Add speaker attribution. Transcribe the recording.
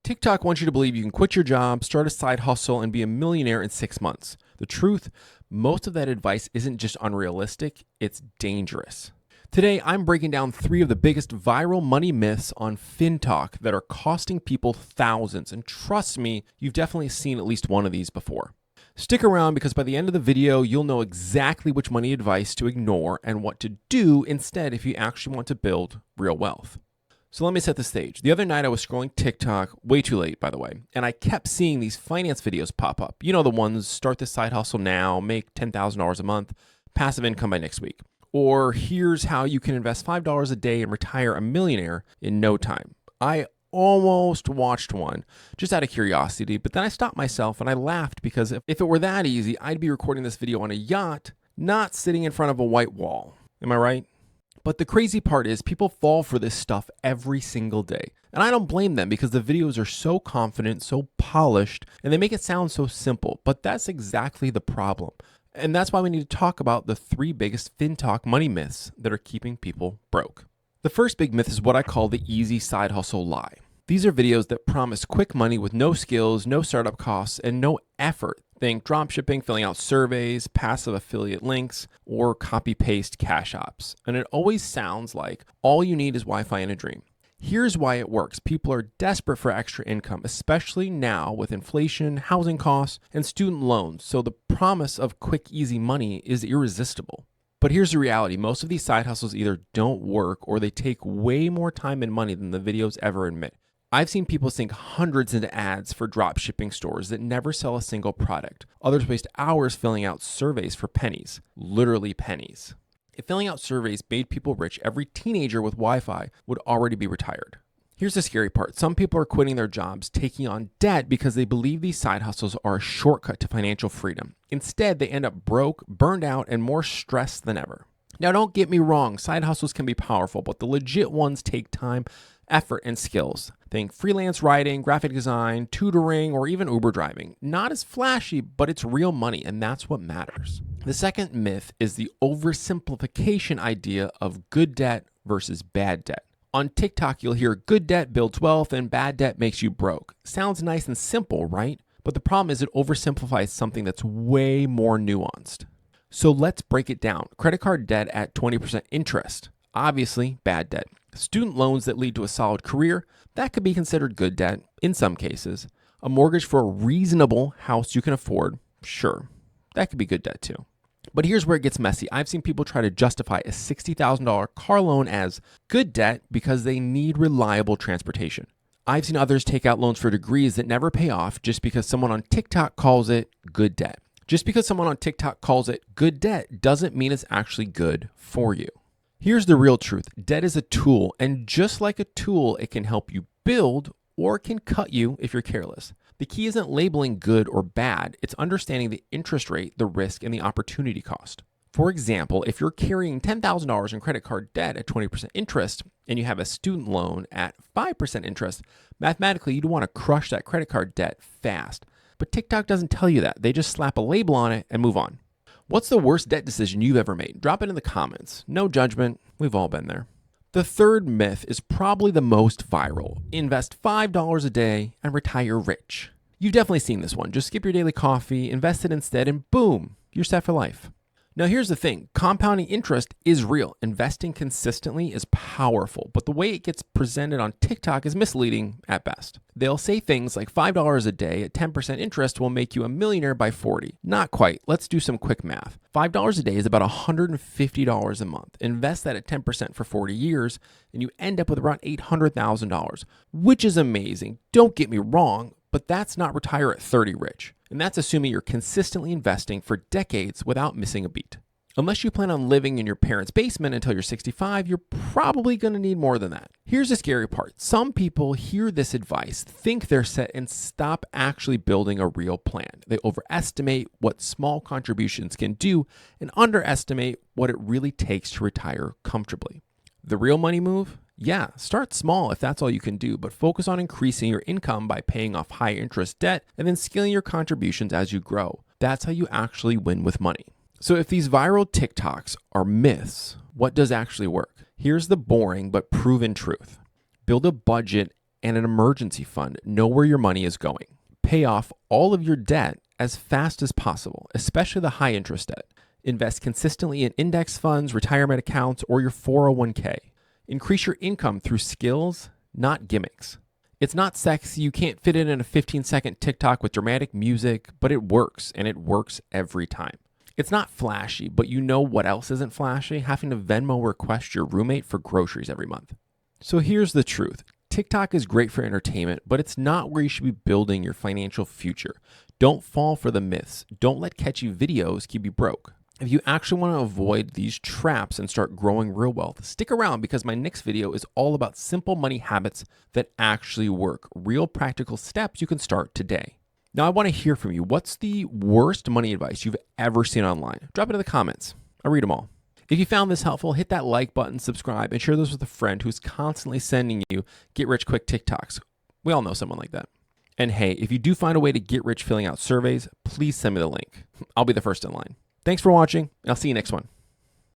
Speaker 1: TikTok wants you to believe you can quit your job, start a side hustle, and be a millionaire in 6 months. The truth, most of that advice isn't just unrealistic, it's dangerous. Today, I'm breaking down 3 of the biggest viral money myths on FinTalk that are costing people thousands. And trust me, you've definitely seen at least one of these before. Stick around because by the end of the video, you'll know exactly which money advice to ignore and what to do instead if you actually want to build real wealth. So let me set the stage. The other night I was scrolling TikTok, way too late by the way, and I kept seeing these finance videos pop up. You know the ones, start this side hustle now, make $10,000 a month, passive income by next week. Or here's how you can invest $5 a day and retire a millionaire in no time. I almost watched one just out of curiosity, but then I stopped myself and I laughed because if it were that easy, I'd be recording this video on a yacht, not sitting in front of a white wall. Am I right? But the crazy part is people fall for this stuff every single day. And I don't blame them because the videos are so confident, so polished, and they make it sound so simple. But that's exactly the problem. And that's why we need to talk about the 3 biggest FinTalk money myths that are keeping people broke. The first big myth is what I call the easy side hustle lie. These are videos that promise quick money with no skills, no startup costs, and no effort. Think dropshipping, filling out surveys, passive affiliate links, or copy-paste cash apps. And it always sounds like all you need is Wi-Fi and a dream. Here's why it works. People are desperate for extra income, especially now with inflation, housing costs, and student loans. So the promise of quick, easy money is irresistible. But here's the reality. Most of these side hustles either don't work or they take way more time and money than the videos ever admit. I've seen people sink hundreds into ads for drop shipping stores that never sell a single product. Others waste hours filling out surveys for pennies, literally pennies. If filling out surveys made people rich, every teenager with Wi-Fi would already be retired. Here's the scary part. Some people are quitting their jobs, taking on debt because they believe these side hustles are a shortcut to financial freedom. Instead, they end up broke, burned out, and more stressed than ever. Now, don't get me wrong, side hustles can be powerful, but the legit ones take time, effort, and skills. Think freelance writing, graphic design, tutoring, or even Uber driving. Not as flashy, but it's real money, and that's what matters. The second myth is the oversimplification idea of good debt versus bad debt. On TikTok, you'll hear good debt builds wealth and bad debt makes you broke. Sounds nice and simple, right? But the problem is it oversimplifies something that's way more nuanced. So let's break it down. Credit card debt at 20% interest. Obviously, bad debt. Student loans that lead to a solid career, that could be considered good debt in some cases. A mortgage for a reasonable house you can afford, sure, that could be good debt too. But here's where it gets messy. I've seen people try to justify a $60,000 car loan as good debt because they need reliable transportation. I've seen others take out loans for degrees that never pay off just because someone on TikTok calls it good debt. Just because someone on TikTok calls it good debt doesn't mean it's actually good for you. Here's the real truth. Debt is a tool, and just like a tool, it can help you build or it can cut you if you're careless. The key isn't labeling good or bad, it's understanding the interest rate, the risk, and the opportunity cost. For example, if you're carrying $10,000 in credit card debt at 20% interest and you have a student loan at 5% interest, mathematically you'd want to crush that credit card debt fast. But TikTok doesn't tell you that. They just slap a label on it and move on. What's the worst debt decision you've ever made? Drop it in the comments. No judgment. We've all been there. The third myth is probably the most viral. Invest $5 a day and retire rich. You've definitely seen this one. Just skip your daily coffee, invest it instead, and boom, you're set for life. Now here's the thing, compounding interest is real. Investing consistently is powerful, but the way it gets presented on TikTok is misleading at best. They'll say things like $5 a day at 10% interest will make you a millionaire by 40. Not quite. Let's do some quick math. $5 a day is about $150 a month. Invest that at 10% for 40 years, and you end up with around $800,000, which is amazing. Don't get me wrong, but that's not retire at 30 rich. And that's assuming you're consistently investing for decades without missing a beat. Unless you plan on living in your parents' basement until you're 65, you're probably going to need more than that. Here's the scary part. Some people hear this advice, think they're set, and stop actually building a real plan. They overestimate what small contributions can do and underestimate what it really takes to retire comfortably. The real money move? Yeah, start small if that's all you can do, but focus on increasing your income by paying off high interest debt and then scaling your contributions as you grow. That's how you actually win with money. So if these viral TikToks are myths, what does actually work? Here's the boring but proven truth. Build a budget and an emergency fund. Know where your money is going. Pay off all of your debt as fast as possible, especially the high interest debt. Invest consistently in index funds, retirement accounts, or your 401k. Increase your income through skills, not gimmicks. It's not sexy. You can't fit it in a 15-second TikTok with dramatic music, but it works, and it works every time. It's not flashy, but you know what else isn't flashy? Having to Venmo request your roommate for groceries every month. So here's the truth. TikTok is great for entertainment, but it's not where you should be building your financial future. Don't fall for the myths. Don't let catchy videos keep you broke. If you actually want to avoid these traps and start growing real wealth, stick around because my next video is all about simple money habits that actually work, real practical steps you can start today. Now, I want to hear from you. What's the worst money advice you've ever seen online? Drop it in the comments. I read them all. If you found this helpful, hit that like button, subscribe, and share this with a friend who's constantly sending you get-rich-quick TikToks. We all know someone like that. And hey, if you do find a way to get rich filling out surveys, please send me the link. I'll be the first in line. Thanks for watching, and I'll see you next one.